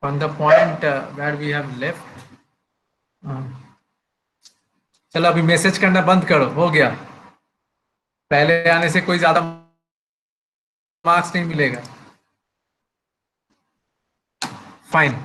on the point where we have left. चलो अभी message करना बंद करो, हो गया. पहले आने से कोई ज्यादा मार्क्स नहीं मिलेगा. Fine.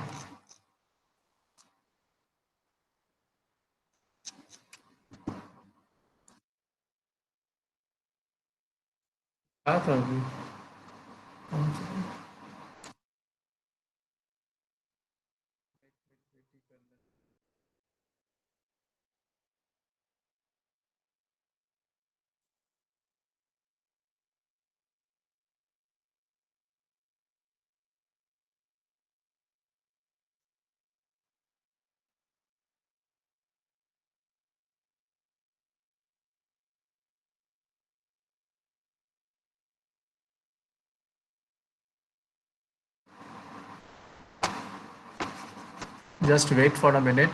Just wait for a minute.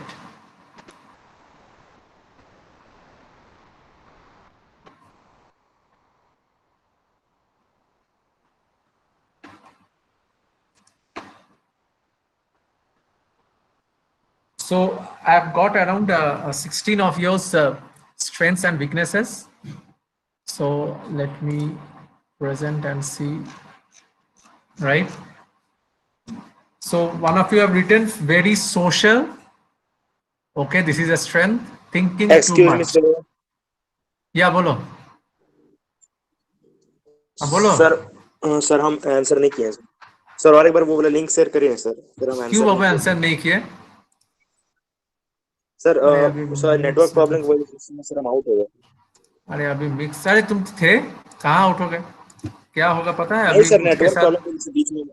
So I've got around 16 of yours strengths and weaknesses. So let me present and see. Right. So one of you have written very social. Okay, this is a strength. Thinking too much. Excuse me, sir. Yeah, बोलो. बोलो. Sir हम answer नहीं किए sir और एक बार वो वाला link share करिए सर हम क्यों बाबा आंसर नहीं किए? सर सर नेटवर्क प्रॉब्लम की वजह से सर हम आउट हो गए. अरे अभी मिक्स. अरे तुम थे कहाँ, आउट हो गए? क्या होगा पता है? नहीं अभी सर उसके नेटवर्क साथ प्रॉब्लम के बीच में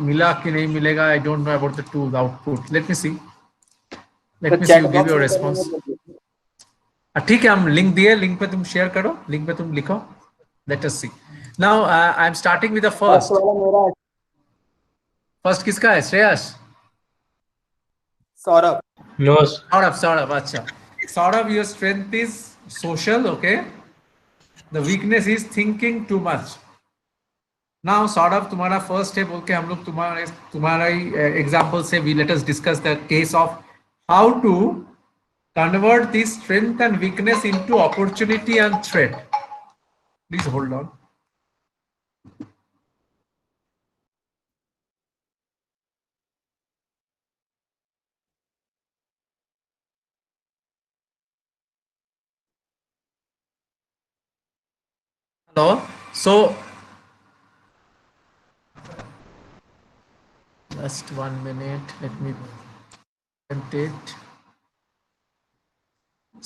मिला कि नहीं मिलेगा. I don't know about the tool output. Let me see chat you give your response. ठीक है, हम लिंक दिए, लिंक पे तुम शेयर करो, लिंक पे तुम लिखो. Let us see. Now I am starting with the first किसका है? श्रेयस? सौरभ. नो. सौरभ. अच्छा, Saurabh, your strength is social. Okay, the weakness is thinking too much. Now Saurabh, तुम्हारा फर्स्ट है बोल के हम लोग तुम्हारा ही एग्जांपल से we let us discuss the case of how to convert this strength and weakness into opportunity and threat. Please hold on. Hello. So just 1 minute. Let me present it.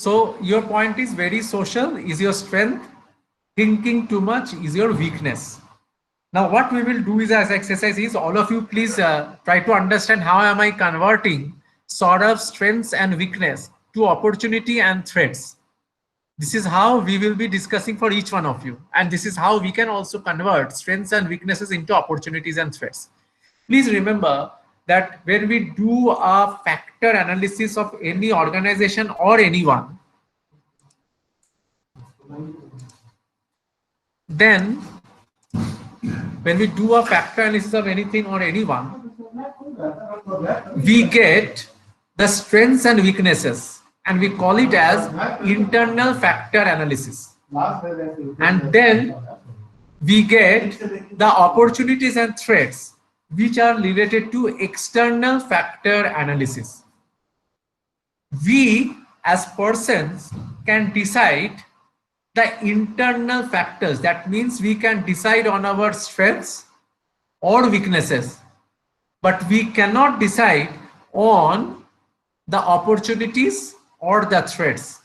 So your point is very social is your strength. Thinking too much is your weakness. Now what we will do is as exercise is all of you please try to understand how am I converting sort of strengths and weakness to opportunity and threats. This is how we will be discussing for each one of you, and this is how we can also convert strengths and weaknesses into opportunities and threats. Please remember that when we do a factor analysis of any organization or anyone, then when we do a factor analysis of anything or anyone, we get the strengths and weaknesses, and we call it as internal factor analysis. And then we get the opportunities and threats which are related to external factor analysis. We as persons can decide the internal factors. That means we can decide on our strengths or weaknesses, but we cannot decide on the opportunities or the threats,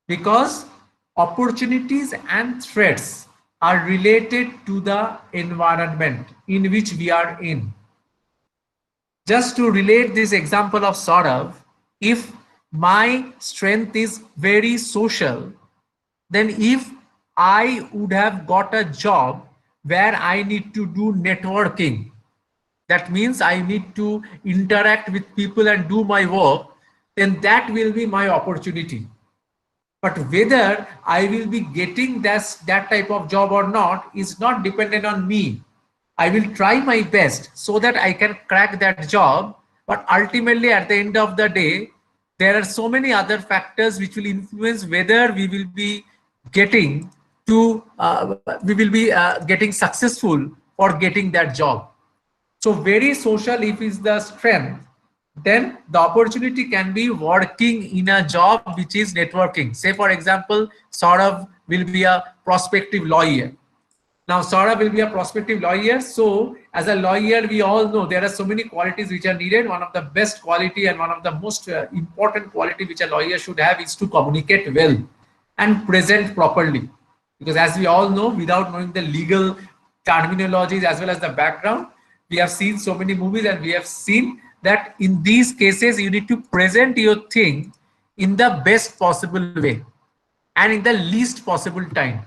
because opportunities and threats are related to the environment in which we are in. Just to relate this example of Saurav, if my strength is very social, then if I would have got a job where I need to do networking, that means I need to interact with people and do my work, then that will be my opportunity. But whether I will be getting that type of job or not is not dependent on me. I will try my best so that I can crack that job. But ultimately, at the end of the day, there are so many other factors which will influence whether we will be getting getting successful for getting that job. So very social if is the strength, then the opportunity can be working in a job which is networking. Say for example, Saurav will be a prospective lawyer. Now Saurav will be a prospective lawyer. So as a lawyer, we all know there are so many qualities which are needed. One of the best quality and one of the most important quality which a lawyer should have is to communicate well and present properly. Because as we all know, without knowing the legal terminologies as well as the background, we have seen so many movies and we have seen that in these cases, you need to present your thing in the best possible way and in the least possible time.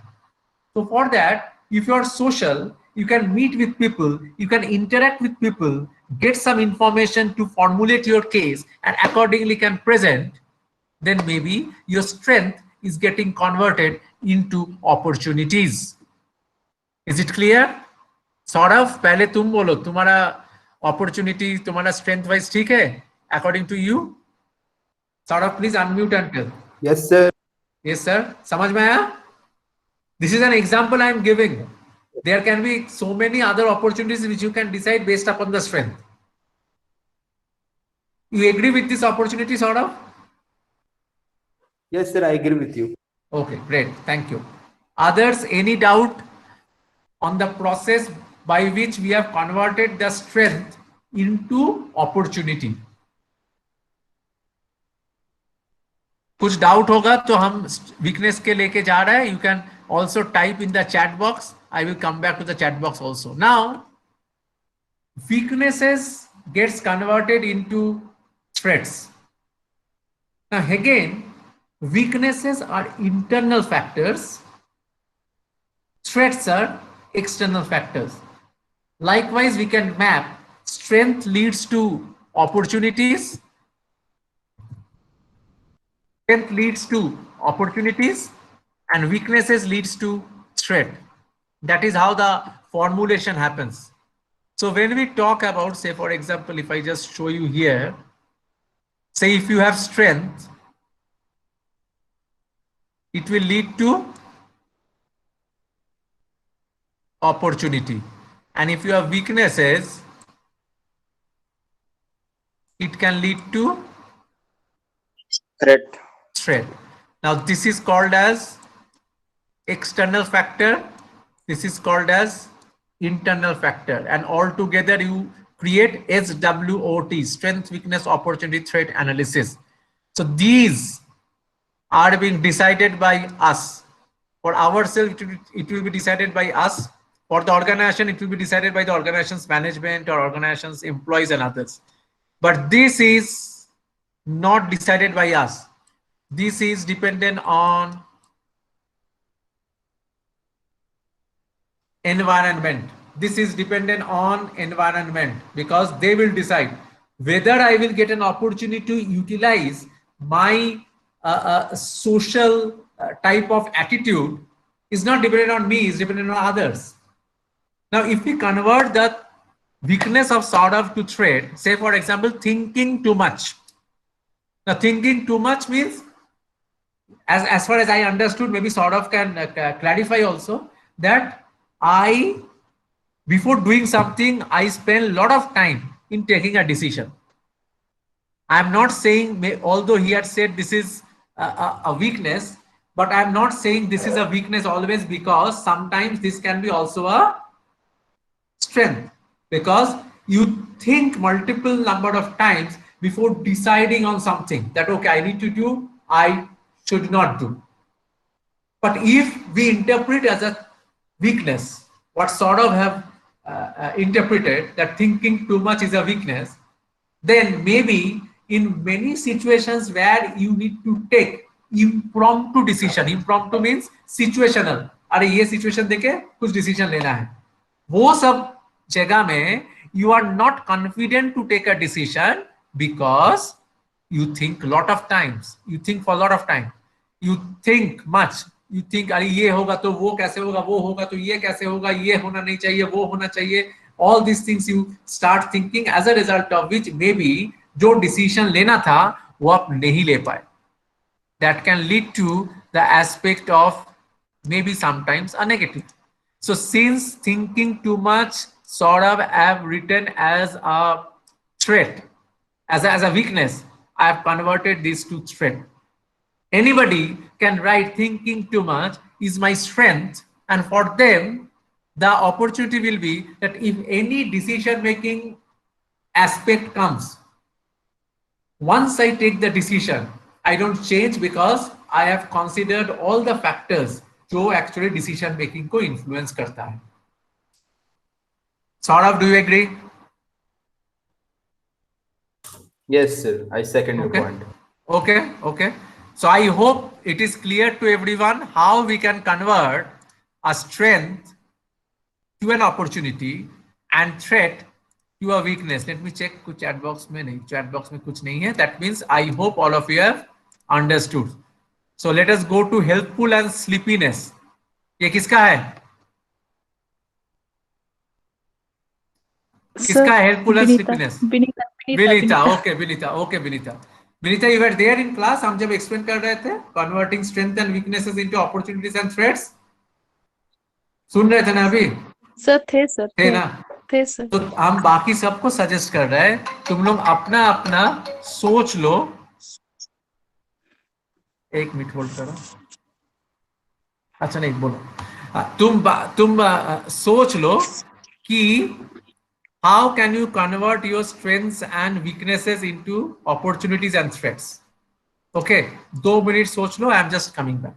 So for that, if you are social, you can meet with people, you can interact with people, get some information to formulate your case and accordingly can present, then maybe your strength is getting converted into opportunities. Is it clear? Saurabh पहले तुम बोलो तुम्हारा opportunity तुम्हारा strength wise ठीक है according to you Saurabh please unmute and tell yes sir समझ में आया this is an example I am giving there can be so many other opportunities which you can decide based upon the strength you agree with this opportunity Saurav? Yes sir, I agree with you. Okay, great, thank you. Others, any doubt on the process by which we have converted the strength into opportunity? कुछ doubt होगा तो हम weakness के लेके जा रहे हैं. You can also type in the chat box. I will come back to the chat box also. Now weaknesses gets converted into threats. Now again, weaknesses are internal factors, threats are external factors. Likewise, we can map strength leads to opportunities, strength leads to opportunities, and weaknesses leads to threat. That is how the formulation happens. So when we talk about, say for example, if I just show you here, say if you have strength, it will lead to opportunity, and if you have weaknesses, it can lead to threat. Now this is called as external factor, this is called as internal factor, and all together you create SWOT, strength, weakness, opportunity, threat analysis. So these are being decided by us. For ourselves, it will be decided by us. For the organization, it will be decided by the organization's management or organization's employees and others. But this is not decided by us. This is dependent on environment. This is dependent on environment, because they will decide whether I will get an opportunity to utilize my social type of attitude is not dependent on me, is dependent on others. Now, if we convert the weakness of Saurav to threat, say for example, thinking too much. Now, thinking too much means, as far as I understood, maybe Saurav can clarify also, that before doing something, I spend a lot of time in taking a decision. I am not saying, although he had said this is a weakness, but I am not saying this is a weakness always, because sometimes this can be also a strength, because you think multiple number of times before deciding on something that, okay, I need to do, I should not do. But if we interpret as a weakness, what sort of have interpreted that thinking too much is a weakness, then maybe in many situations where you need to take impromptu decision, impromptu means situational, अरे ये situation देके कुछ decision लेना है, वो सब जगह में you are not confident to take a decision because you think a lot of times, you think for a lot of time, you think much, you think अरे ये होगा तो वो कैसे होगा, वो होगा तो ये कैसे होगा, ये होना नहीं चाहिए, वो होना चाहिए. All these things you start thinking, as a result of which maybe जो decision लेना था वो आप नहीं ले पाए. That can lead to the aspect of maybe sometimes a negative. So since thinking too much sort of have written as a threat, as a weakness, I have converted this to threat. Anybody can write thinking too much is my strength, and for them the opportunity will be that if any decision making aspect comes, once I take the decision, I don't change because I have considered all the factors जो actually decision making को influence करता है. Saurabh, do you agree? Yes, sir. I second your Okay. point. Okay, okay. So I hope it is clear to everyone how we can convert a strength to an opportunity and threat to a weakness. Let me check कुछ chat box में नहीं, chat box में कुछ नहीं है. That means I hope all of you have understood. So let us go to helpful and sleepiness. ये किसका है? किसका है helpful and sleepiness? Vinita, okay, Vinita, okay, Vinita. Vinita, you were there in class. हम जब explain कर रहे थे converting strength and weaknesses into opportunities and threats. सुन रहे थे ना अभी? सर थे ना? थे सर. तो हम बाकी सबको सजेस्ट कर रहे हैं तुम लोग अपना अपना सोच लो. एक मिनट होल्ड करो. अच्छा नहीं बोलो. तुम सोच लो कि how can you convert your strengths and weaknesses into opportunities and threats. Okay, 2 minutes सोच लो. I am just coming back.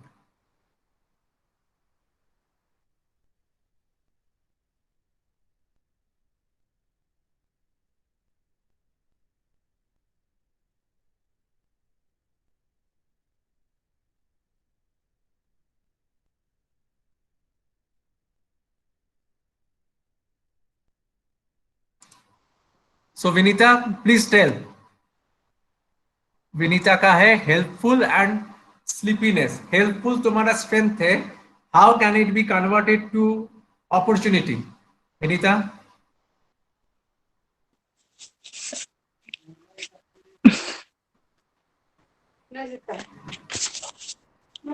So Vinita, please tell. Vinita का है helpful and sleepiness. Helpful तुम्हारा strength है. How can it be converted to opportunity? Vinita?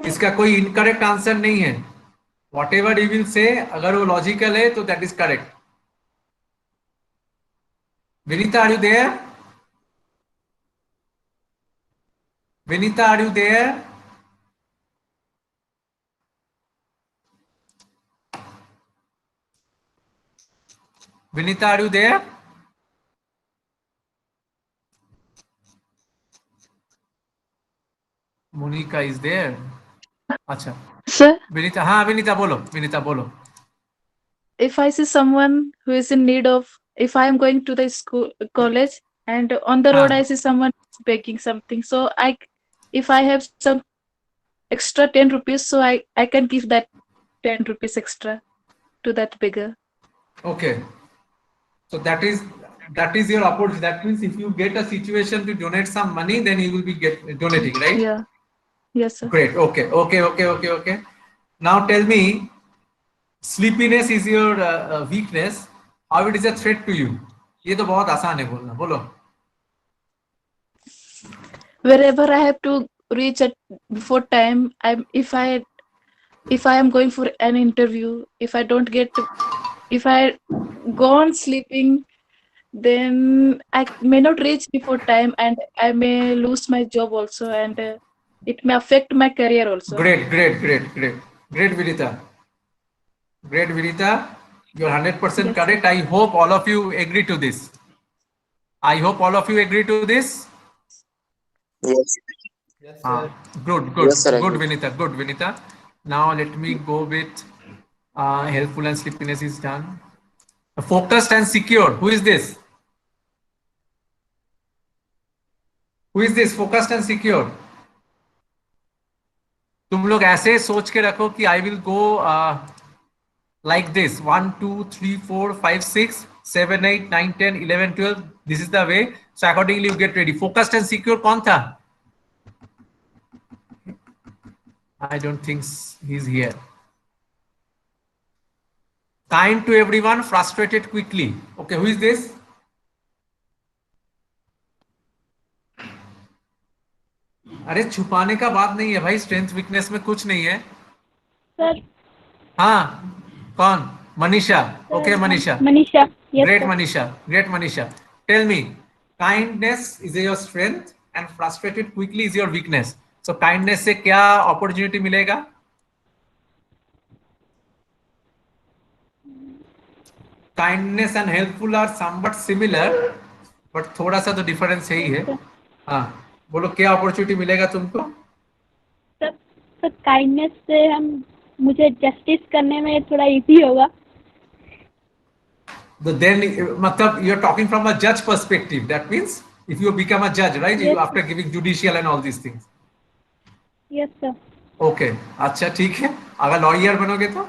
इसका कोई incorrect answer नहीं है. Whatever you will say, अगर वो लॉजिकल है तो that is correct. Vinita, are you there? Vinita, are you there? Vinita, are you there? Monica is there. अच्छा. Sir, Vinita, हाँ Vinita बोलो. Vinita बोलो. if I see someone who is in need of, if I am going to the school college and on the road I see someone begging something, so if I have some extra 10 rupees, so I can give that 10 rupees extra to that beggar. Okay. So that is your opportunity. That means if you get a situation to donate some money, then you will be donating, right? Yeah. Yes, sir. Great. Okay. Now tell me, sleepiness is your weakness. How it is a threat to you? ये तो बहुत आसान है बोलना. बोलो. Wherever I have to reach at before time, if I am going for an interview, if I go on sleeping, then I may not reach before time and I may lose my job also, and it may affect my career also. Great, Vinita. Great, Vinita. You're 100% Yes, correct. I hope all of you agree to this. Yes. Yes, sir. Good, Yes, sir, I good, agree. Good, Vinita. Now let me go with helpful and sleepiness is done. Focused and secure. Who is this? Focused and secure. तुम लोग ऐसे सोच के रखो कि I will go like this. 1, 2, 3, 4, 5, 6, 7, 8, 9, 10, 11, 12. This is the way. So accordingly you get ready. Focused and secure कौन था? I don't think he's here. Kind to everyone, frustrated quickly. Okay, who is this? अरे छुपाने का बात नहीं है भाई, strength weakness में कुछ नहीं है. सर हाँ, कौन? Manisha. Okay, Manisha. Manisha. Yes, Great, sir. Manisha. Great, Manisha. Tell me, kindness is your strength and frustrated quickly is your weakness. So kindness से क्या opportunity मिलेगा? Kindness and helpful are somewhat similar, but थोड़ा सा तो difference है ही है. हाँ, बोलो क्या opportunity मिलेगा तुमको? सर काइंडनेस से हम मुझे जस्टिस करने में थोड़ा इजी होगा. Then मतलब you're talking from a judge perspective. That means if you become a judge, right? Yes. After giving judicial and all these things. Yes, sir. Okay, अच्छा ठीक है. अगर lawyer बनोगे तो?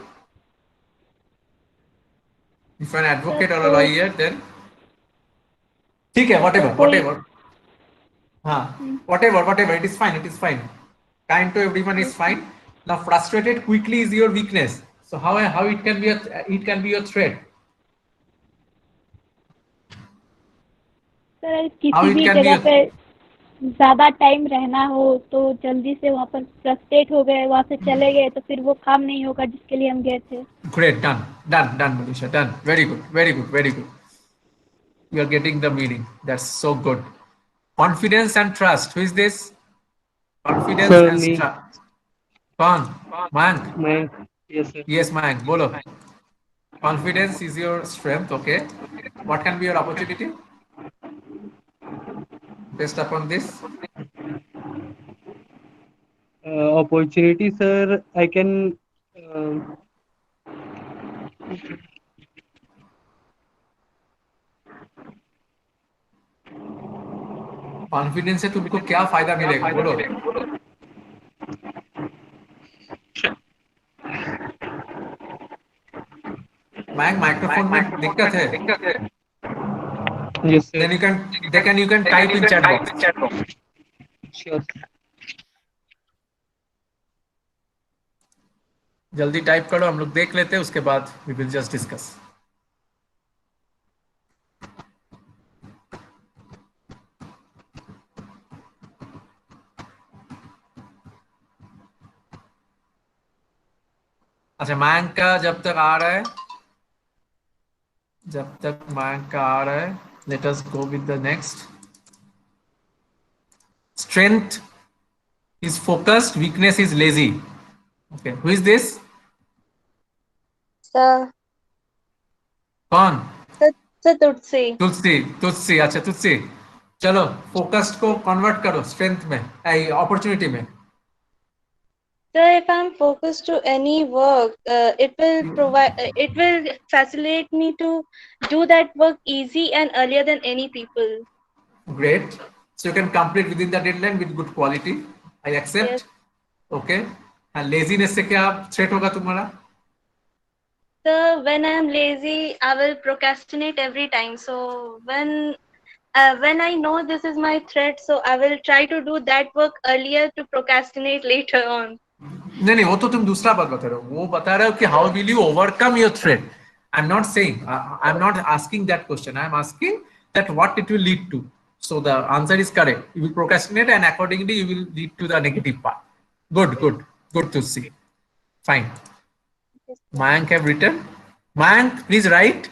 If you're an advocate or a lawyer, then ठीक है, whatever. हाँ, whatever. It is fine. Kind to everyone is fine. Now frustrated quickly is your weakness. So how it can be your threat? Sir How किसी it भी can be जगह a- पे ज्यादा time रहना हो तो जल्दी से वहाँ पर फ्रस्ट्रेट हो गए, वहाँ से चले गए तो फिर वो काम नहीं होगा जिसके लिए हम गए थे. Great, done, Manisha, done. Very good. You are getting the meaning. That's so good. Confidence and trust. Who is this? Confidence Sir, and me. trust. Kौन? Mayank. Mayank. Yes, sir. Yes, Mayank. बोलो. Confidence is your strength. Okay. What can be your opportunity? Based upon this. Opportunity, sir. I can. Confidence से तुमको क्या फायदा मिलेगा बोलो. मैंक microphone में दिक्कत है. Yes, sir. Then you can type in chat box. Sure. जल्दी टाइप करो, हम लोग देख लेते हैं, उसके बाद we will just discuss. अच्छा, मयंक का जब तक आ रहा है, let us go with the next. Strength is focused, weakness is lazy. Okay, who is this? Sir कौन? तुलसी. अच्छा तुलसी. चलो फोकस्ड को कन्वर्ट करो स्ट्रेंथ में, अपॉर्चुनिटी में. So if I'm focused to any work, it will facilitate me to do that work easy and earlier than any people. Great. So you can complete within the deadline with good quality. I accept. Yes. Okay. And laziness से क्या threat होगा तुम्हारा? So when I'm lazy, I will procrastinate every time. So when I know this is my threat, so I will try to do that work earlier to procrastinate later on. नहीं, वो तो तुम दूसरा बात बता रहे हो. वो बता रहे हो कि how will you overcome your threat? I'm not saying, I'm not asking that question. I'm asking that what it will lead to. So the answer is correct. You will procrastinate and accordingly you will lead to the negative part. Good to see. Fine. Mayank have written. Mayank, please write.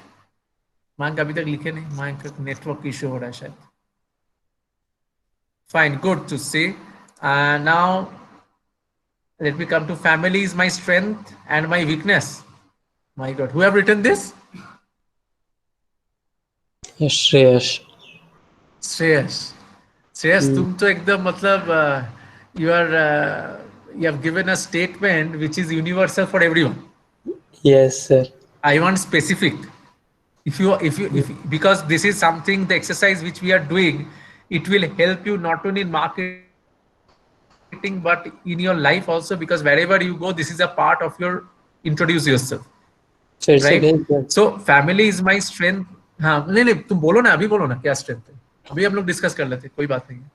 Mayank अभी तक लिखे नहीं. Mayank का network issue हो रहा है शायद. Fine, good to see. Now let me come to family is my strength and my weakness. My God, who have written this? Shreyash. Shreyas, तुम तो एकदम मतलब you have given a statement which is universal for everyone. Yes, sir. I want specific. If because this is something, the exercise which we are doing, it will help you not only in marketing but in your life also, because wherever you go, this is a part of your introduce yourself. फिर से Right? भेज दो. So family is my strength. हाँ नहीं तुम बोलो ना, अभी बोलो ना क्या स्ट्रेंथ है. अभी हम लोग डिस्कस कर लेते, कोई बात नहीं है.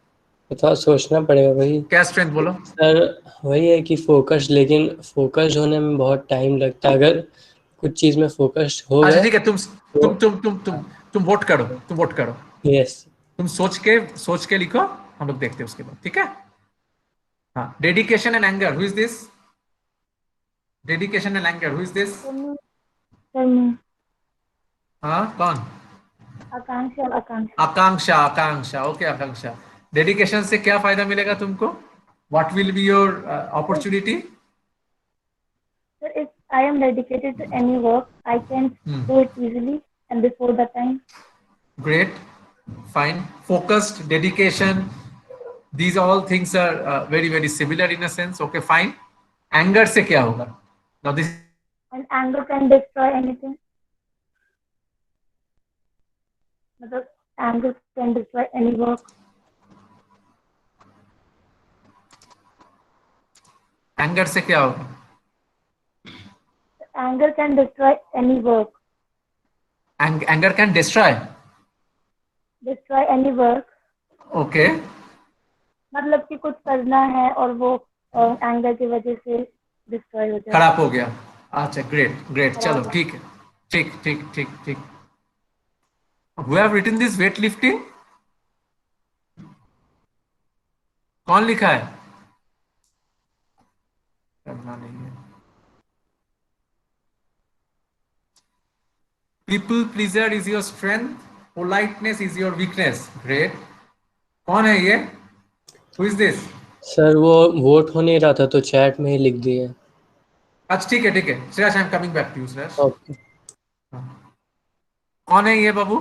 तो थोड़ा सोचना पड़ेगा भाई क्या स्ट्रेंथ बोलो? सर। वही है कि फोकस, लेकिन फोकस होने में बहुत टाइम लगता है। अगर कुछ चीज में फोकस हो अच्छा गए ठीक है, तुम वोट करो, तुम वोट करो, यस तुम सोच के लिखो, हम लोग देखते हैं उसके बाद, ठीक है? हाँ, dedication and anger, who is this? Dedication and anger, who is this? Sir मैं हाँ, कौन? आकांक्षा आकांक्षा आकांक्षा, आकांक्षा, ओके आकांक्षा। डेडिकेशन से क्या फायदा मिलेगा तुमको? What will be your opportunity? Sir if I am dedicated to any work I can do it easily and before the time. Great, fine. Focused, dedication, these all things are very very similar in a sense. Okay, fine. Anger से क्या होगा? Now this And anger can destroy anything. मतलब anger can destroy any work. anger से क्या होगा? Anger can destroy any work. Anger can destroy. Destroy any work. Okay. मतलब कि कुछ करना है और वो एंगर की वजह से डिस्ट्रॉय हो जाए. खराब हो गया। अच्छा, ग्रेट ग्रेट, खराब चलो हो. ठीक है, ठीक ठीक ठीक ठीक। Who have written this weightlifting? कौन लिखा है? करना नहीं है। People pleaser is your strength, politeness is your weakness. Great. कौन है ये? Who is this? सर, वो वोट हो नहीं रहा था तो चैट में ही लिख दिए। अच्छा ठीक है ठीक है, Shreyas I am coming back to you Shreyas. Okay कौन है ये बाबू?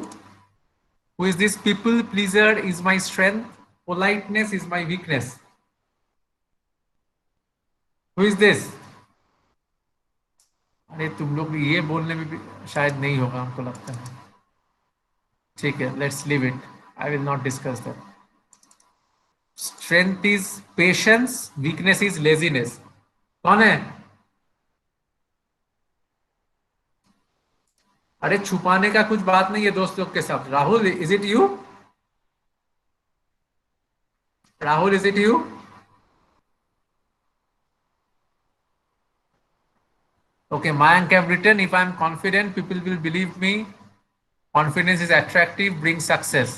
Who is this? People pleaser is my strength, politeness is my weakness. Who is this? अरे तुम लोग ये बोलने में भी शायद नहीं होगा, हमको लगता है। ठीक है, let's leave it, I will not discuss that. Strength is patience, weakness is laziness. कौन है? अरे छुपाने का कुछ बात नहीं है दोस्त लोग के साथ। Rahul, is it you? Rahul, is it you? Okay, Mayank have written, if I am confident, people will believe me. Confidence is attractive, brings success,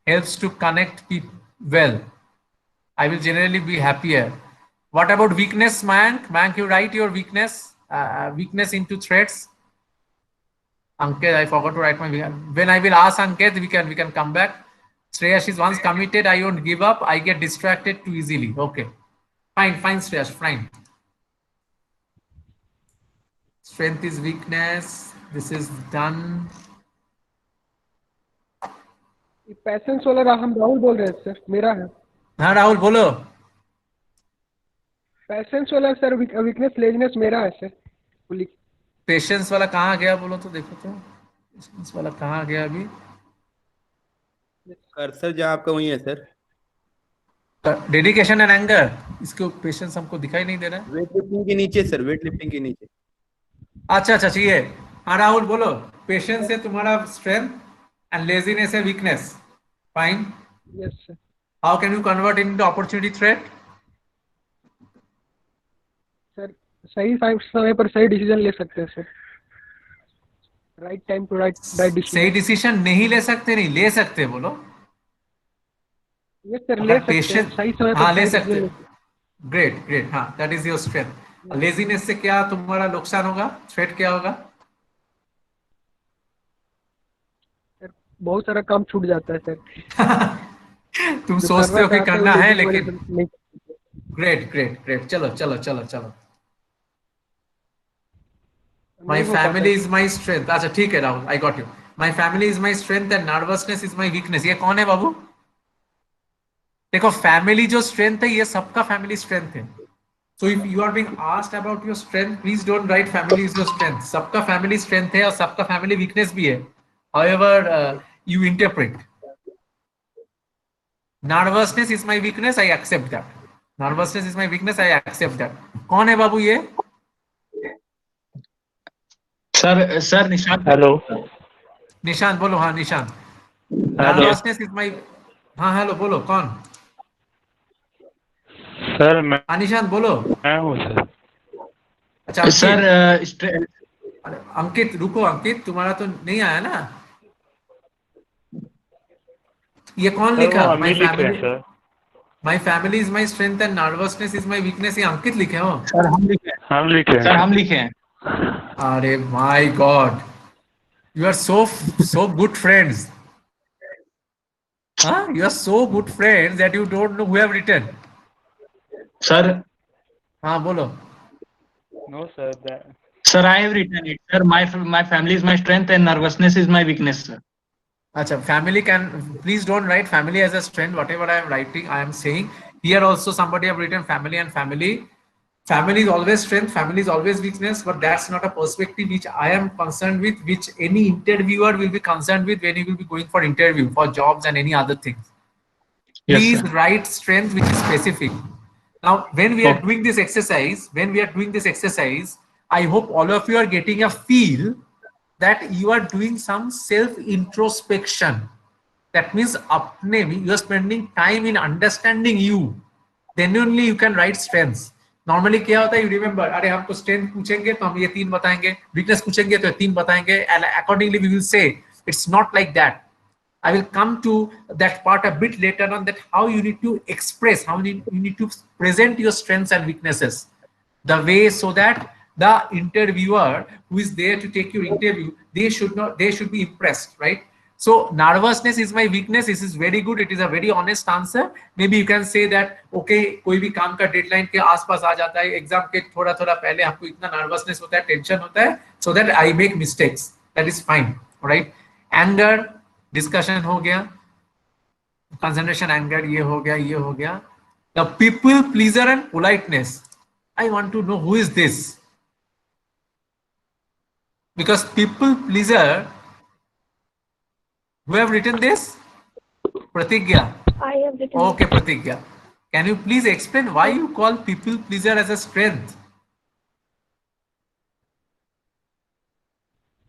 helps to connect people well. I will generally be happier. What about weakness, Mayank? Mayank, you write your weakness, weakness into threads. Ankit, I forgot to write my weakness. When I will ask Ankit, we can come back. Shreyash is once committed, I won't give up. I get distracted too easily. Okay, fine, fine, Shreyash, fine. Strength is weakness. This is done. Patience वाला हम राहुल बोल रहे हैं sir, मेरा है। हाँ राहुल बोलो। Patience वाला सर वीकनेस लेजीनेस मेरा है सर। पेशेंस वाला कहाँ गया बोलो तो, देखो तो पेशेंस वाला कहाँ गया अभी? कर्सर जहाँ आपका वही है सर। डेडिकेशन एंड एंगर, इसको पेशेंस हमको दिखाई नहीं दे रहा है। वेट लिफ्टिंग के नीचे सर, वेट लिफ्टिंग के नीचे। अच्छा अच्छा चाहिए। हाँ राहुल बोलो। पेशेंस है तुम्हारा स्ट्रेंथ एंड लेजीनेस है weakness. Fine. Yes sir. How can you convert into opportunity threat? Sir सही समय पर सही डिसीजन ले सकते हैं sir. Right time to right decision. सही डिसीजन नहीं ले सकते, नहीं ले सकते बोलो। यस सर, ले सकते हैं सही समय पर। हाँ ले सकते। ग्रेट ग्रेट, हाँ that is your strength. Laziness से क्या तुम्हारा नुकसान होगा? थ्रेट क्या होगा? बहुत सारा काम छूट जाता है सर। तुम सोचते हो कि करना है लेकिन। ग्रेट ग्रेट ग्रेट, चलो चलो चलो चलो। My family is my strength. अच्छा ठीक है Rahul, I got you. My family is my strength and nervousness is my weakness. ये कौन है बाबू? देखो फैमिली जो स्ट्रेंथ है ये सबका फैमिली स्ट्रेंथ है। So if you are being asked about your strength, please don't write family is your strength. सबका family strength है और सबका family weakness भी है. However, you interpret. Nervousness is my weakness, I accept that. Nervousness is my weakness, I accept that. कौन है बाबू ये? Sir Nishant. Hello Nishant बोलो। हाँ Nishant. Hello Nervousness is my। हाँ हेलो बोलो, कौन? सर मैं अनिशांत बोलो। हूँ सर। अच्छा अंकित, सर अरे, अंकित रुको, अंकित तुम्हारा तो नहीं आया ना। ये कौन सर लिखा? वो हम माई ही लिख रहे हैं family, sir. My family is my strength and nervousness is my weakness, ये अंकित लिखे हो? सर हम लिखे हैं। हम लिख रहे सर हैं हम लिखे हैं। अरे my god, you are so good friends. Huh? You are so good friends that you don't know who have written. Sir हाँ बोलो। No sir. Sir I have written it sir, my family is my strength and nervousness is my weakness sir. Acha, family can, please don't write family as a strength. Whatever I am writing, I am saying here also somebody have written family and family. Family is always strength, family is always weakness, but that's not a perspective which I am concerned with, which any interviewer will be concerned with when he will be going for interview for jobs and any other things. Yes, Please sir. write strength which is specific. Now, when we are Okay. doing this exercise, I hope all of you are getting a feel that you are doing some self introspection. That means apne में you are spending time in understanding you. Then only you can write strengths. Normally क्या होता है, you remember, अरे हमको strength पूछेंगे तो हम ये 3 बताएंगे, weakness पूछेंगे तो 3 बताएंगे, and accordingly we will say. It's not like that. I will come to that part a bit later on, that how you need to express, how you need to present your strengths and weaknesses, the way so that the interviewer who is there to take your interview, they should be impressed, right? So nervousness is my weakness. This is very good. It is a very honest answer. Maybe you can say that, okay, कोई भी काम का deadline के आसपास आ जाता है, exam के थोड़ा पहले आपको इतना नर्वसनेस होता है, टेंशन होता है, so that I make mistakes. That is fine, right? Anger, discussion हो गया, कंसंट्रेशन, एंगर, ये हो गया. The people pleaser and politeness, I want to know who is this, because people pleaser, who have written this? Pratigya. I have written. Okay, Pratigya, can you please explain why you call people pleaser as a strength?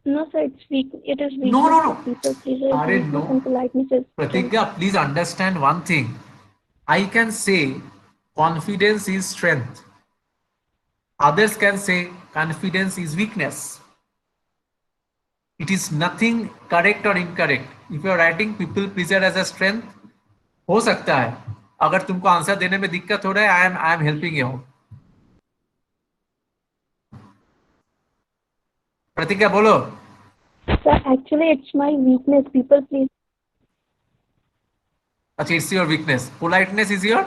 No, sir, it's weak. It is weak. No. People pleaser is Are weakness no. and politeness is strength. Pratigya, please understand one thing. I can say confidence is strength. Others can say confidence is weakness. It is nothing correct or incorrect. If you are writing people pleaser as a strength, हो सकता है, अगर तुमको answer देने में दिक्कत हो रहा है, I am helping you. प्रतिज्ञा बोलो. Sir, actually, it's my weakness. People please. अच्छा, it's your weakness. Politeness is your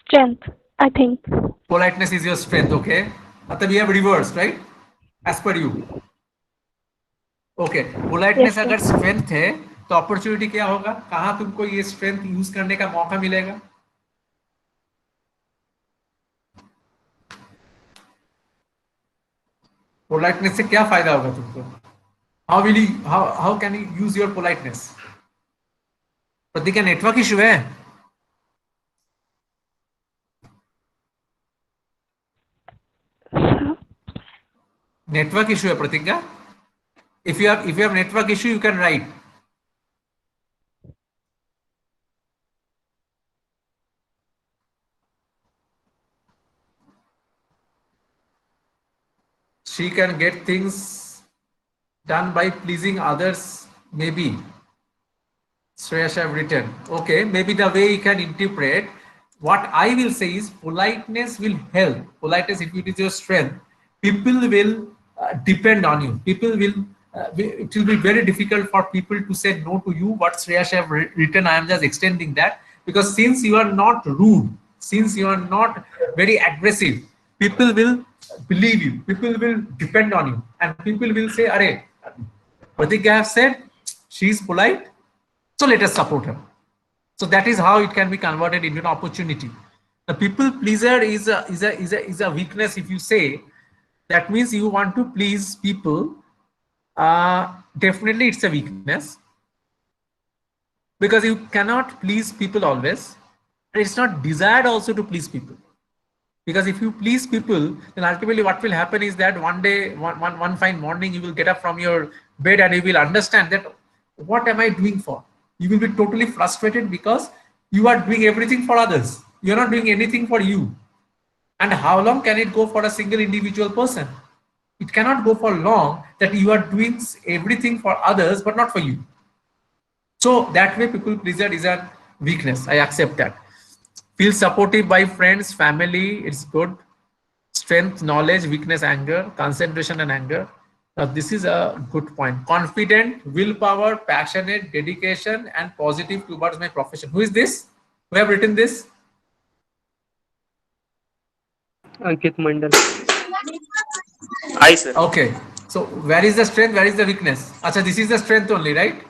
Strength, I think. politeness is your strength. Okay, मतलब we have reversed, right? As per you. Okay, politeness Yes, sir. अगर strength है तो opportunity क्या होगा, कहाँ तुमको ये स्ट्रेंथ यूज करने का मौका मिलेगा? पोलाइटनेस से क्या फायदा होगा तुमको? How can you use your politeness? प्रतिज्ञा, नेटवर्क इशू है? नेटवर्क इशू है प्रतिज्ञा? if you have network issue, you can write. She can get things done by pleasing others, maybe. Shreyash have written. Okay, maybe the way you can interpret. What I will say is politeness will help. Politeness, if it is your strength, people will depend on you. People will, it will be very difficult for people to say no to you. What Shreyash have written, I am just extending that. Because since you are not rude, since you are not very aggressive, people will believe you. People will depend on you. And people will say, Arey, Pratigya have said, she is polite, so let us support her. So that is how it can be converted into an opportunity. The people pleaser is a weakness. If you say, that means you want to please people. Definitely it's a weakness, because you cannot please people always. And it's not desired also to please people, because if you please people, then ultimately what will happen is that one day, one fine morning, you will get up from your bed and you will understand that what am I doing for? You will be totally frustrated because you are doing everything for others. You're not doing anything for you. And how long can it go for a single individual person? It cannot go for long that you are doing everything for others, but not for you. So that way people pleaser is a weakness. I accept that. Feel supportive by friends, family, it's good. Strength, knowledge, weakness, anger, concentration and anger. Now this is a good point. Confident, willpower, passionate, dedication and positive towards my profession. Who is this? Who have written this? Ankit Mandal. Hi, sir. Okay. So where is the strength? Where is the weakness? Acha, this is the strength only, right?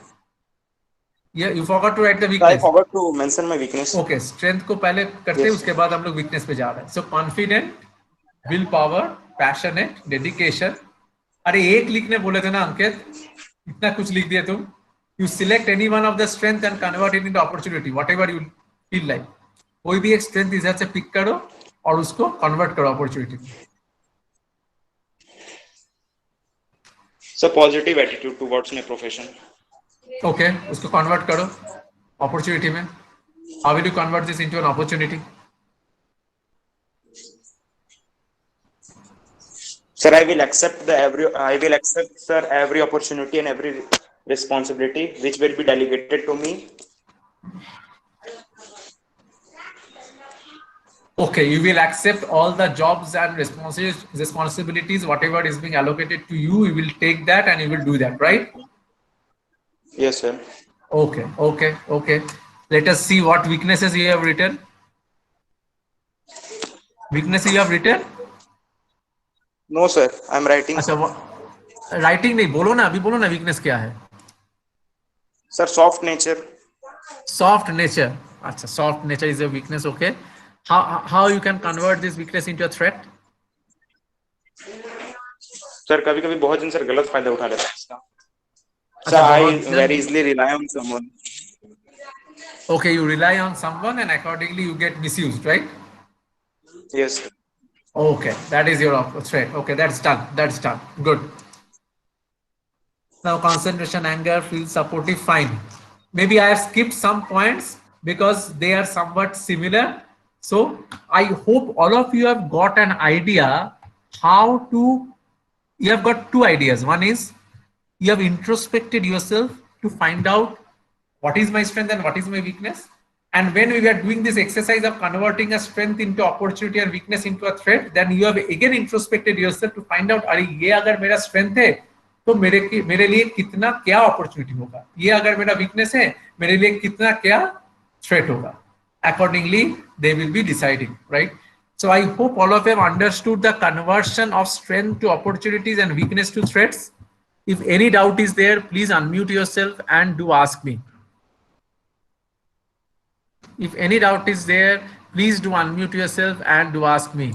Yeah, you forgot to write the I weakness. forgot to mention my weakness. Okay, strength को पहले करते हैं, उसके बाद हम लोग weakness पे जा रहे हैं. So confident, willpower, passionate, dedication. अरे एक लिखने बोले थे ना अंकित, इतना कुछ लिख दिया तुम. You select any one of the strength and convert it into opportunity, whatever you feel like. कोई भी एक strength इधर से pick करो और उसको convert करो opportunity. So positive attitude towards my profession. Okay, उसको convert करो opportunity में. How will you convert this into an opportunity? Sir, I will accept sir every opportunity and every responsibility which will be delegated to me. Okay, you will accept all the jobs and responsibilities, whatever is being allocated to you, you will take that and you will do that, right? Yes, sir. Okay, okay, okay. Let us see what weaknesses you have written. Weaknesses you have written? No, sir. I'm writing. अच्छा, writing नहीं, बोलो ना, अभी बोलो ना weakness क्या है? Sir, soft nature. Soft nature. अच्छा, soft nature is a weakness, okay. How you can convert this weakness into a threat? Sir, कभी-कभी बहुत जन सर गलत फायदा उठा लेते हैं इसका. So I very easily rely on someone. Okay, you rely on someone and accordingly you get misused, right? Yes, sir. Okay, that is your threat. Okay, that's done. That's done. Good. Now concentration, anger, feel supportive, fine. Maybe I have skipped some points because they are somewhat similar. So I hope all of you have got an idea how to, you have got two ideas. One is you have introspected yourself to find out what is my strength and what is my weakness. And when we are doing this exercise of converting a strength into opportunity and weakness into a threat, then you have again introspected yourself to find out, अरे ये अगर मेरा strength है तो मेरे लिए कितना क्या opportunity होगा, ये अगर मेरा weakness है मेरे लिए कितना क्या threat होगा. Accordingly, they will be deciding, right? So I hope all of you have understood the conversion of strength to opportunities and weakness to threats. If any doubt is there, please unmute yourself and do ask me. If any doubt is there, please do unmute yourself and do ask me.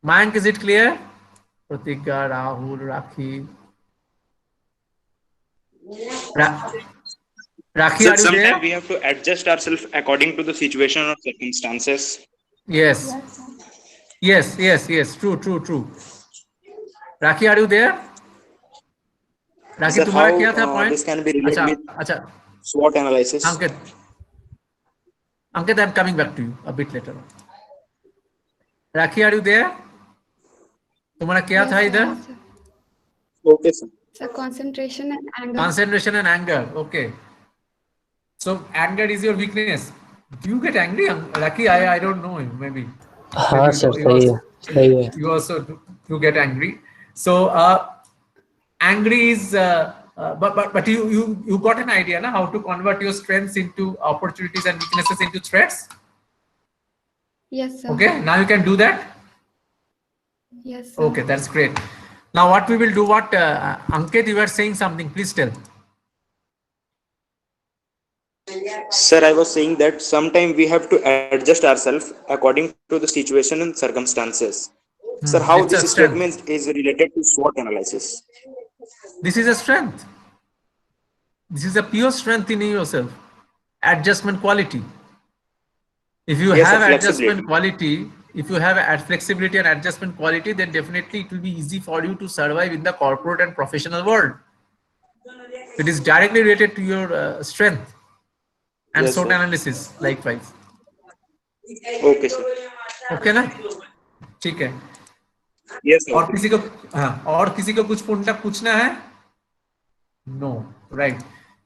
Mayank, is it clear? Pratika, Rahul, Rakhi. Rakhi, Sir, are you sometimes there? we have to adjust ourselves according to the situation or circumstances. Yes. Yes, yes, yes. True, true, true. Rakhi, are you there? Rakhi, Sir, तुम्हारा how क्या था point? this can be related with अच्छा. SWOT analysis? Ankit, I'm coming back to you a bit later on. Rakhi, are you there? तुम्हारा क्या था इधर? Okay, sir. So concentration and anger. Concentration and anger. Okay. So anger is your weakness. Do you get angry, Rakhi? I don't know him. Maybe. हाँ sir, सही है, सही है. You also do get angry. So angry is. But you got an idea na, how to convert your strengths into opportunities and weaknesses into threats? Yes, sir. Okay, now you can do that? Yes, sir. Okay, that's great. Now what we will do, Ankit, you were saying something, please tell. Sir, I was saying that sometimes we have to adjust ourselves according to the situation and circumstances. Sir, how It's a this strength. statement is related to SWOT analysis? This is a strength. This is a pure strength in yourself. Adjustment quality. If you Yes, sir, have flexibility. adjustment quality, if you have flexibility and adjustment quality, then definitely it will be easy for you to survive in the corporate and professional world. It is directly related to your strength and Yes, SWOT sir. analysis likewise. Okay, sir. Okay ना? ठीक है. Yes, sir. और किसी को और किसी को कुछ पूछना है? No, right.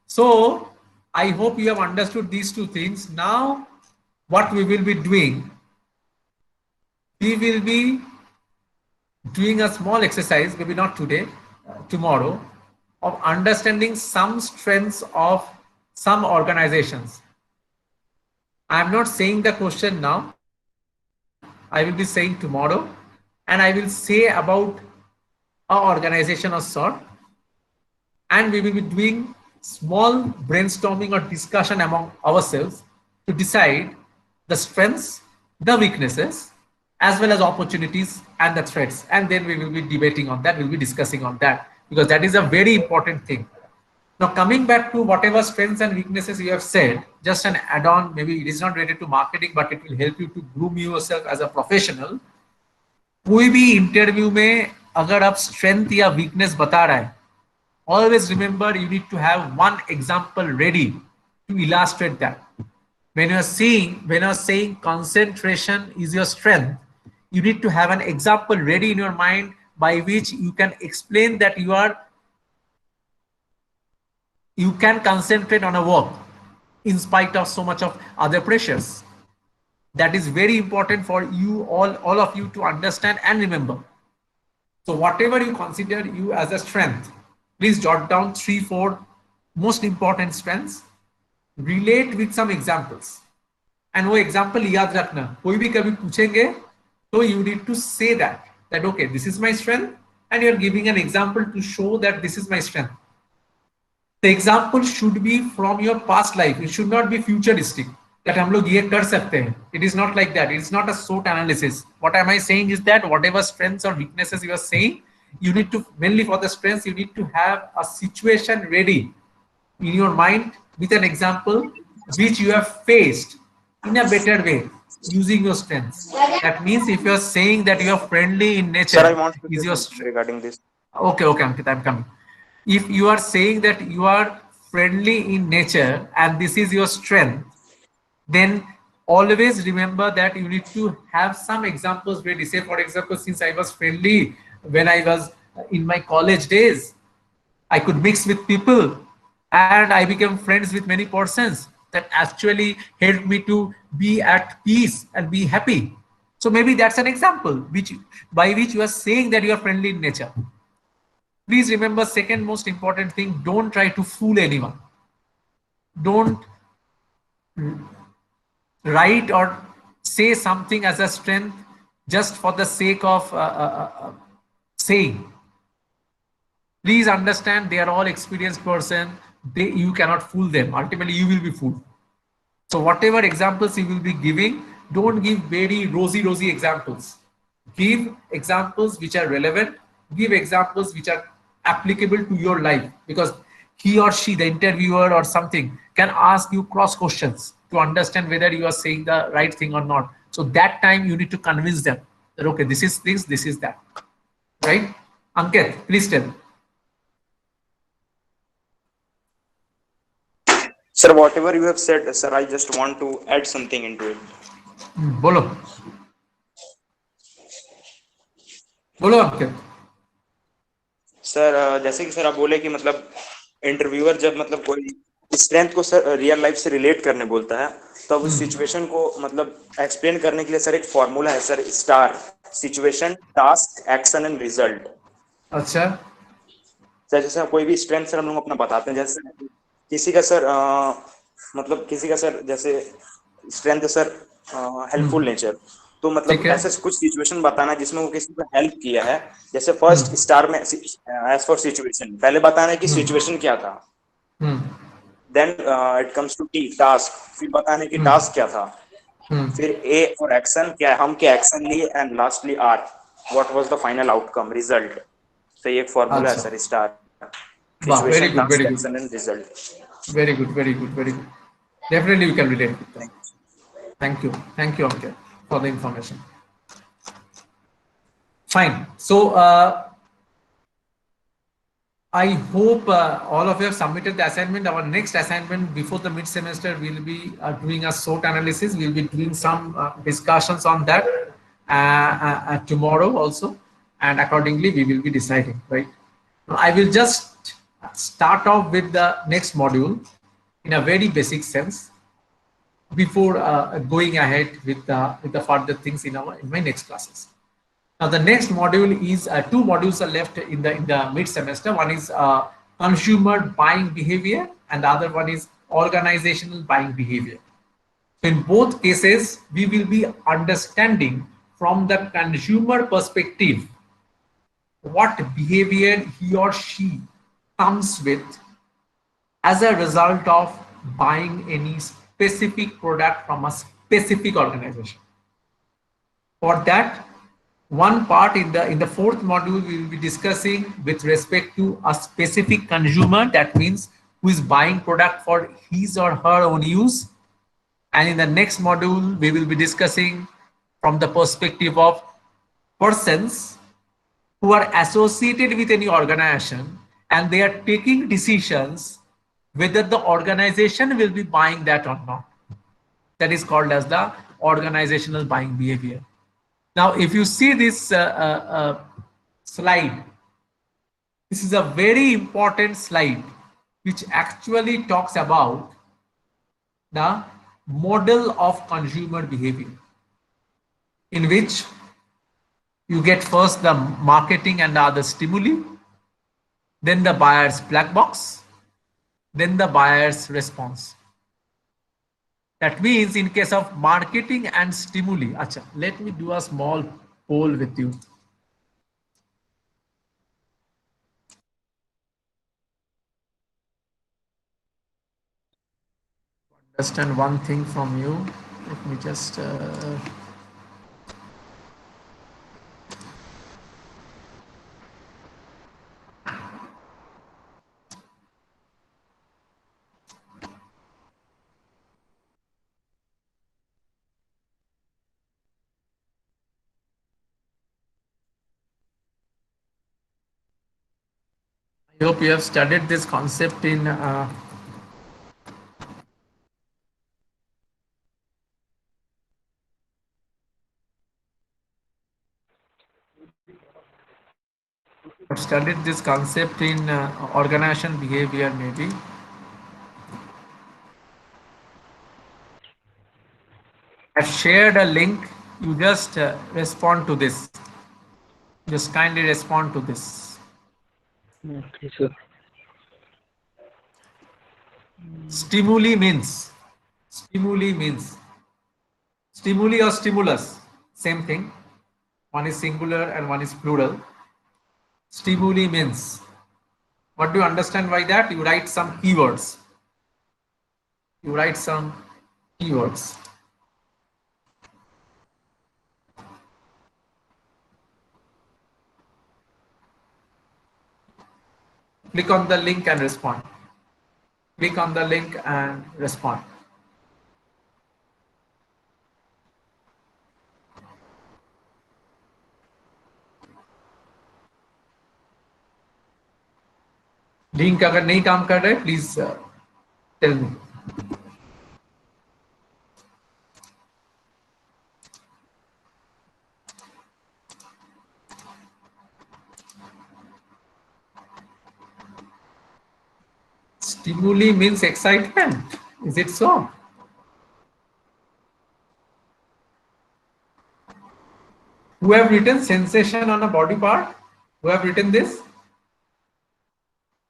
So I hope you have understood these two things. Now what we will be doing, we will be doing a small exercise, maybe not today, tomorrow, of understanding some strengths of some organizations. I am not saying the question now. I will be saying tomorrow, and I will say about an organization of sort, and we will be doing small brainstorming or discussion among ourselves to decide the strengths, the weaknesses, as well as opportunities and the threats. And then we will be debating on that, we'll be discussing on that, because that is a very important thing. Now, coming back to whatever strengths and weaknesses you have said, just an add-on, maybe it is not related to marketing, but it will help you to groom yourself as a professional. कोई भी interview में अगर आप strength या weakness बता रहा है, always remember you need to have one example ready to illustrate that. When you are saying concentration is your strength, you need to have an example ready in your mind by which you can explain that you can concentrate on a work in spite of so much of other pressures. That is very important for you all of you to understand and remember. So whatever you consider you as a strength, please jot down 3-4 most important strengths, relate with some examples, and वो example याद रखना. कोई भी कभी पूछेंगे तो you need to say that okay, this is my strength, and you are giving an example to show that this is my strength. The example should be from your past life. It should not be futuristic. That हम लोग ये कर सकते हैं. It is not like that. It is not a SWOT analysis. What am I saying is that whatever strengths or weaknesses you are saying, you need to, mainly for the strengths, you need to have a situation ready in your mind with an example which you have faced in a better way using your strengths. That means if you are saying that you are friendly in nature, Sir, I want to is your regarding this. Okay, Ankit, I'm coming. If you are saying that you are friendly in nature and this is your strength, then always remember that you need to have some examples ready. Say, for example, since I was friendly when I was in my college days, I could mix with people and I became friends with many persons that actually helped me to be at peace and be happy. So maybe that's an example by which you are saying that you are friendly in nature. Please remember, second most important thing, don't try to fool anyone. Don't write or say something as a strength just for the sake of saying. Please understand, they are all experienced person. You cannot fool them. Ultimately, you will be fooled. So whatever examples you will be giving, don't give very rosy examples. Give examples which are relevant. Give examples which are applicable to your life, because he or she, the interviewer or something, can ask you cross questions to understand whether you are saying the right thing or not. So that time you need to convince them that okay, this is this is that. Right? Ankit, please tell. Sir, whatever you have said, sir, I just want to add something into it. बोलो अंकित. Sir जैसे कि sir आप बोले कि मतलब interviewer जब मतलब कोई स्ट्रेंथ को सर रियल लाइफ से रिलेट करने बोलता है, तो उस सिचुएशन को मतलब एक्सप्लेन करने के लिए सर एक फॉर्मूला है sir, star, situation, task, action and result. अच्छा सर जैसे कोई भी स्ट्रेंथ सर हम लोग अपना बताते हैं, जैसे किसी का सर मतलब किसी का सर जैसे स्ट्रेंथ सर हेल्पफुल नेचर, तो मतलब ऐसे कुछ सिचुएशन बताना जिसमें वो किसी को हेल्प किया है. जैसे फर्स्ट स्टार में एज फॉर सिचुएशन पहले बताना है कि सिचुएशन क्या था, then it comes to T task, फिर बताने की टास्क क्या था, फिर ए और एक्शन क्या है, हम क्या एक्शन लिए, and lastly R what was the final outcome, result. तो ये एक फॉर्मूला है sir, star, situation, task, action and result. Very good. Definitely we can relate with that. Thank you Ankit for the information. Fine. So I hope all of you have submitted the assignment. Our next assignment before the mid semester, we'll be doing a SWOT analysis. We'll be doing some discussions on that tomorrow also, and accordingly we will be deciding, right? I will just start off with the next module in a very basic sense before going ahead with the further things in my next classes. Now the next module is two modules are left in the mid semester. One is consumer buying behavior, and the other one is organizational buying behavior. In both cases, we will be understanding from the consumer perspective what behavior he or she comes with as a result of buying any specific product from a specific organization. For that, one part in the fourth module, we will be discussing with respect to a specific consumer, that means who is buying product for his or her own use. And in the next module, we will be discussing from the perspective of persons who are associated with any organization and they are taking decisions whether the organization will be buying that or not. That is called as the organizational buying behavior. Now, if you see this slide, this is a very important slide which actually talks about the model of consumer behavior, in which you get first the marketing and the other stimuli, then the buyer's black box, then the buyer's response. That means in case of marketing and stimuli, let me do a small poll with you. Understand one thing from you. Let me just I hope you have studied this concept in organization behavior, maybe. I've shared a link. You just respond to this. Just kindly respond to this. Okay, sir. Stimuli means stimuli or stimulus, same thing. One is singular and one is plural. Stimuli means, what do you understand by that? You write some keywords. Click on the link and respond. Click on the link and respond. Link अगर नहीं काम कर रहे, please tell me. Stimuli means excitement. Is it so? Who have written sensation on a body part? Who have written this?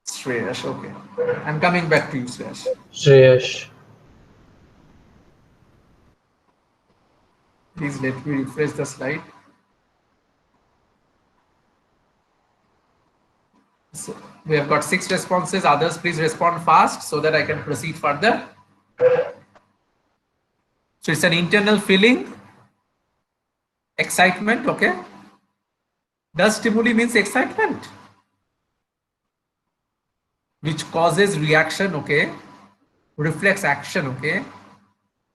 Shreyash, okay. I'm coming back to you, Shreyash. Shreyash. Please let me refresh the slide. So we have got 6 responses. Others, please respond fast so that I can proceed further. So it's an internal feeling, excitement, okay? Does stimuli means excitement, which causes reaction, okay? Reflex action, okay?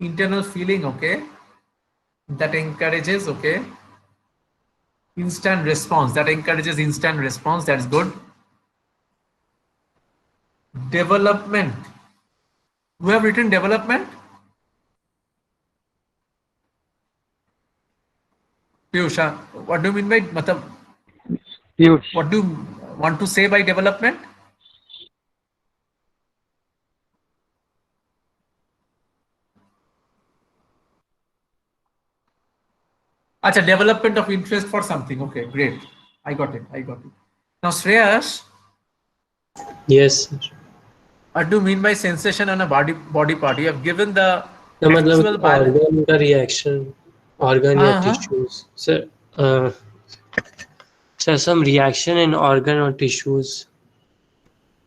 Internal feeling, okay? That encourages, okay? Instant response, that encourages instant response, that's good. development. Who have written development? Piyusha, what do you mean by matlab, Piyush. what do you want to say by development? Acha, development of interest for something. Okay, great. I got it. Now, Shreyas, Yes, sir. what do you mean by sensation on a body part? You have given the तो actual मतलब biology. organ का reaction, organ या Uh-huh. tissues. Sir, some reaction in organ or tissues.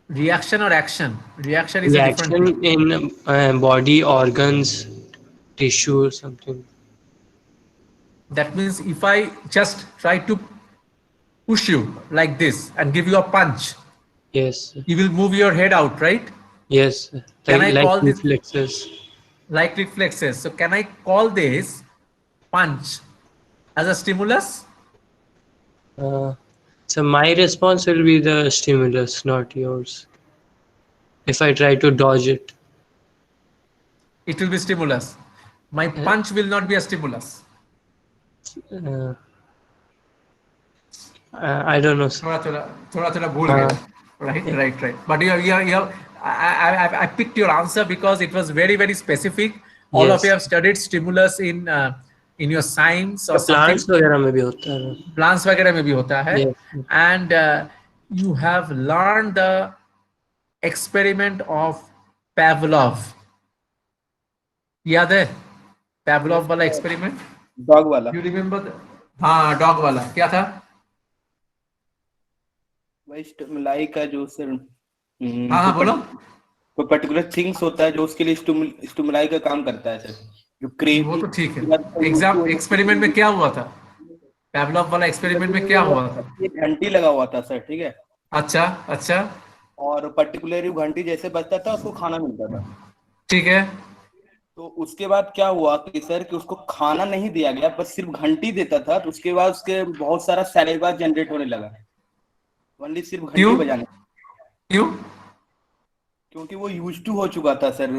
Reaction or action? Reaction is a different Reaction thing. in body, organs, tissue, something. That means if I just try to push you like this and give you a punch, Yes, sir. you will move your head out, right? Yes, sir. Can I Like call this reflexes. like reflexes? So can I call this punch as a stimulus? So my response will be the stimulus, not yours. If I try to dodge it. It will be stimulus. My punch will not be a stimulus. I don't know, sir. थोड़ा भूल गया. Right. But I picked your answer because it was very, very specific. All Yes. of you have studied stimulus in your science or Plants something. वगैरह में भी होता है. Plants वगैरह में भी होता है. Yes. And you have learned the experiment of Pavlov. याद है? Pavlov वाला experiment? डॉग वाला. You remember? हाँ, dog वाला. क्या था? वही स्टिमुलाई का जो सर. हाँ, बोलो. कोई पर्टिकुलर थिंग्स होता है जो उसके लिए स्टिमुलाई का काम करता है सर. जो क्रेव. वो तो ठीक है. एग्जाम एक्सपेरिमेंट में क्या हुआ था? Pavlov वाला एक्सपेरिमेंट में क्या हुआ था? एक घंटी लगा हुआ था सर, ठीक है. अच्छा. और पर्टिकुलरली घंटी जैसे बजता था उसको खाना मिलता था. ठीक है. तो उसके बाद क्या हुआ कि सर कि उसको खाना नहीं दिया गया, बस सिर्फ घंटी देता था. तो उसके बाद उसके बहुत सारा सैलिवा जनरेट होने लगा. ओनली सिर्फ घंटी बजाने. क्यों? क्योंकि वो यूज टू हो चुका था सर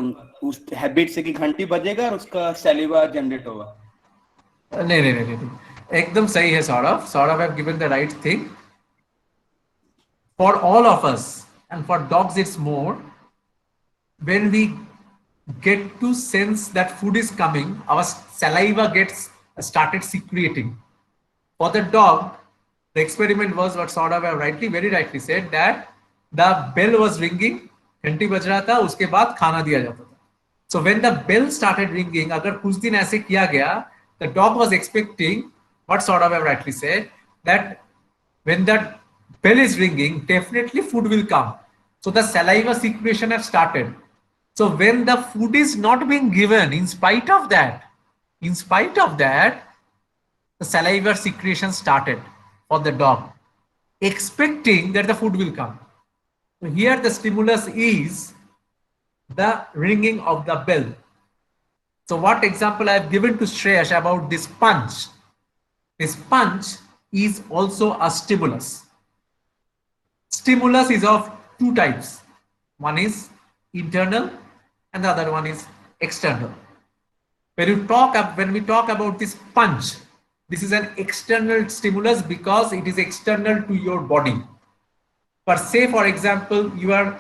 उस हैबिट से कि घंटी बजेगा और उसका सैलिवा जनरेट होगा. नहीं. एकदम सही है Saurav have given the right thing. For all of us and for dogs it's more, when we get to sense that food is coming, our saliva gets started secreting. For the dog, the experiment was what Saurav have very rightly said, that the bell was ringing, घंटी बज रहा था, उसके बाद खाना दिया जाता था. So when the bell started ringing, अगर कुछ दिन ऐसे किया गया, the dog was expecting what Saurav have rightly said, that when that bell is ringing, definitely food will come. So the saliva secretion has started. So when the food is not being given, in spite of that, the saliva secretion started for the dog, expecting that the food will come. So here the stimulus is the ringing of the bell. So what example I have given to Shreyash about this punch? This punch is also a stimulus. Stimulus is of two types. One is internal and the other one is external. When we talk about this punch, this is an external stimulus because it is external to your body. But say, for example, you are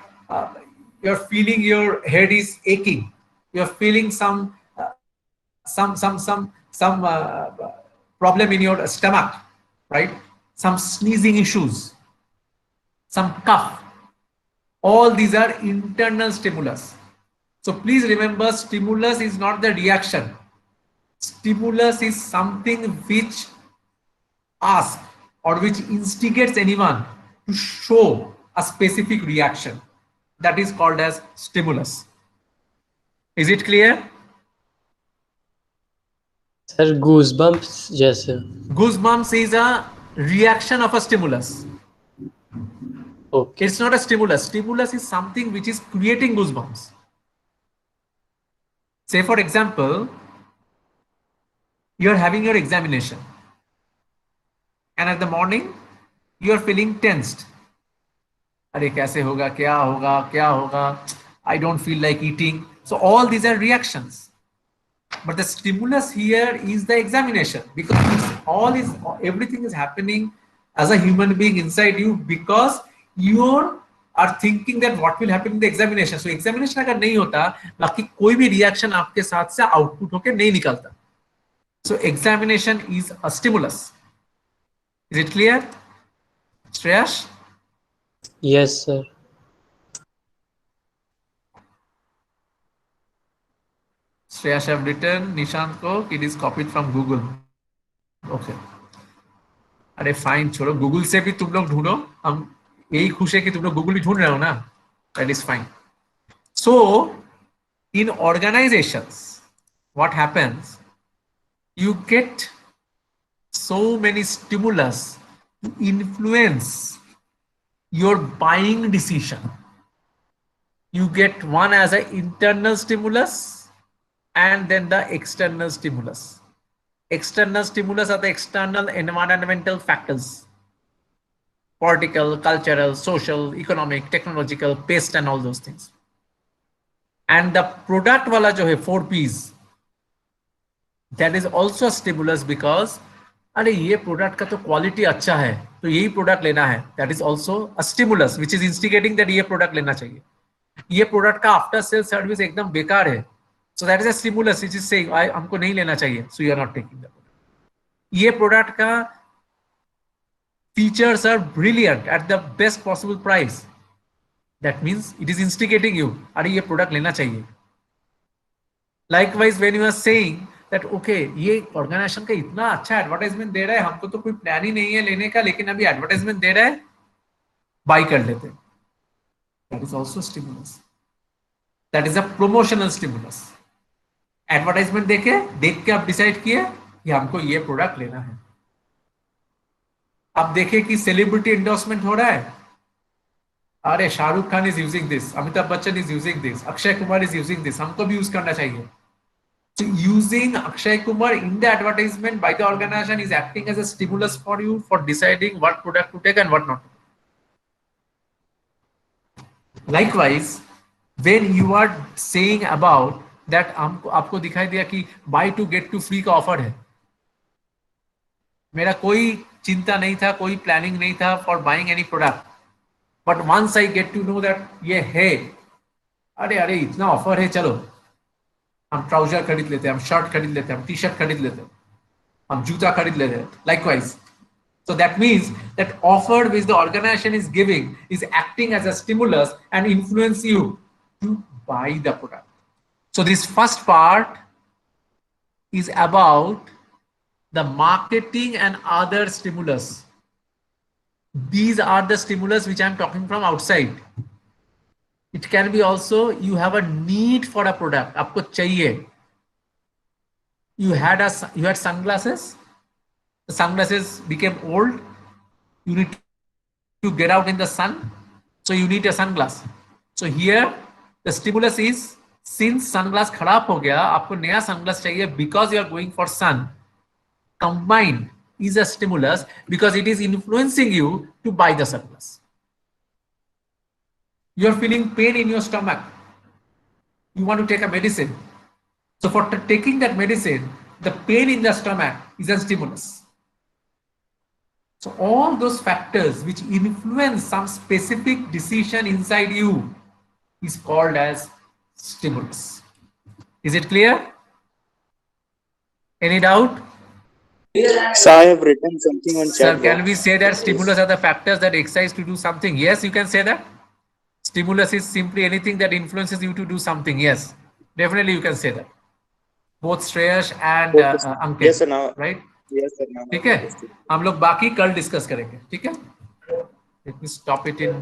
feeling your head is aching. You are feeling some problem in your stomach, right? Some sneezing issues, some cough. All these are internal stimulus. So please remember, stimulus is not the reaction. Stimulus is something which asks or which instigates anyone to show a specific reaction. That is called as stimulus. Is it clear? Sir, goosebumps जैसे. Goosebumps is a reaction of a stimulus. Okay. It's not a stimulus. Stimulus is something which is creating goosebumps. Say, for example, you're having your examination and at the morning you're feeling tensed. अरे कैसे होगा, क्या होगा, क्या होगा, I don't feel like eating. So all these are reactions. But the stimulus here is the examination, because everything is happening as a human being inside you, because you are thinking that what will happen in the examination. So examination अगर नहीं होता, बाकी कोई भी reaction आपके साथ से output होके नहीं निकलता. So examination is a stimulus. Is it clear? Shreyash? Yes, sir. Shreyash have written Nishant को it is copied from Google. Okay. अरे फाइन, छोड़ो, गूगल से भी तुम लोग ढूंढो, हम यही खुश है कि तुम लोग गूगल भी ढूंढ रहे हो ना, that is fine. So in organisations what happens, you get so many stimulus to influence your buying decision. You get one as an internal stimulus and then the external stimulus. External stimulus are the external environmental factors, political, cultural, social, economic, technological, pest and all those things. And the product wala jo hai 4 P's, that is also a stimulus, because अरे ये product का तो quality अच्छा है तो यही product लेना है, that is also a stimulus which is instigating that ये प्रोडक्ट लेना चाहिए. ये प्रोडक्ट का आफ्टर सेल सर्विस एकदम बेकार है, so that is a stimulus which is saying हमको नहीं लेना चाहिए, so you are not taking that. ये प्रोडक्ट का features are brilliant at the best possible price, that means it is instigating you, अरे ये प्रोडक्ट लेना चाहिए. Likewise when you are saying that okay ये ऑर्गेनाइजेशन का इतना अच्छा एडवर्टाइजमेंट दे रहा है, हमको तो कोई प्लान ही नहीं है लेने का, लेकिन अभी एडवर्टाइजमेंट दे रहा है, बाय कर लेते हैं. That is also stimulus, that is a promotional stimulus. Advertisement देख के आप डिसाइड किए कि हमको ये प्रोडक्ट लेना है. अब देखिए कि सेलिब्रिटी एंडोर्समेंट हो रहा है, अरे Shahrukh Khan is using this, Amitabh Bachchan is using this, Akshay Kumar is using this, हमको भी यूज करना चाहिए. So using Akshay Kumar in the advertisement by the organization is acting as a stimulus for you for deciding what product to take and what not. Likewise, when you are saying about that आपको दिखाई दिया कि buy to get to free का offer है, मेरा कोई चिंता नहीं था, कोई प्लानिंग नहीं था for buying any product, but once I get to know that ये है, अरे इतना ऑफर है, चलो हम ट्राउजर खरीद लेते हैं, हम शर्ट खरीद लेते हैं, हम टी शर्ट खरीद लेते हैं, हम जूता खरीद लेते हैं. Likewise, so that means that offer which the organization is giving is acting as a stimulus and influence you to buy the product. So this first part is about the marketing and other stimulus. These are the stimulus which I am talking from outside. It can be also you have a need for a product, आपको चाहिए. You had sunglasses, the sunglasses became old, you need to get out in the sun, so you need a sunglass. So here the stimulus is, since sunglass खराब हो गया, आपको नया sunglass चाहिए because you are going for sun. Combined is a stimulus because it is influencing you to buy the sunglass. You are feeling pain in your stomach, you want to take a medicine, so for taking that medicine, the pain in the stomach is a stimulus. So all those factors which influence some specific decision inside you is called as stimulus. Is it clear? Any doubt? So I have written something on chat. Sir, can we say that stimulus are the factors that excite to do something? Yes, you can say that. Stimulus is simply anything that influences you to do something. Yes, definitely you can say that. Both Shreyash and Ankit. Yes sir, now. Right? Yes sir, now. ठीक है, हम लोग बाकी कल discuss करेंगे. ठीक है, let me stop it in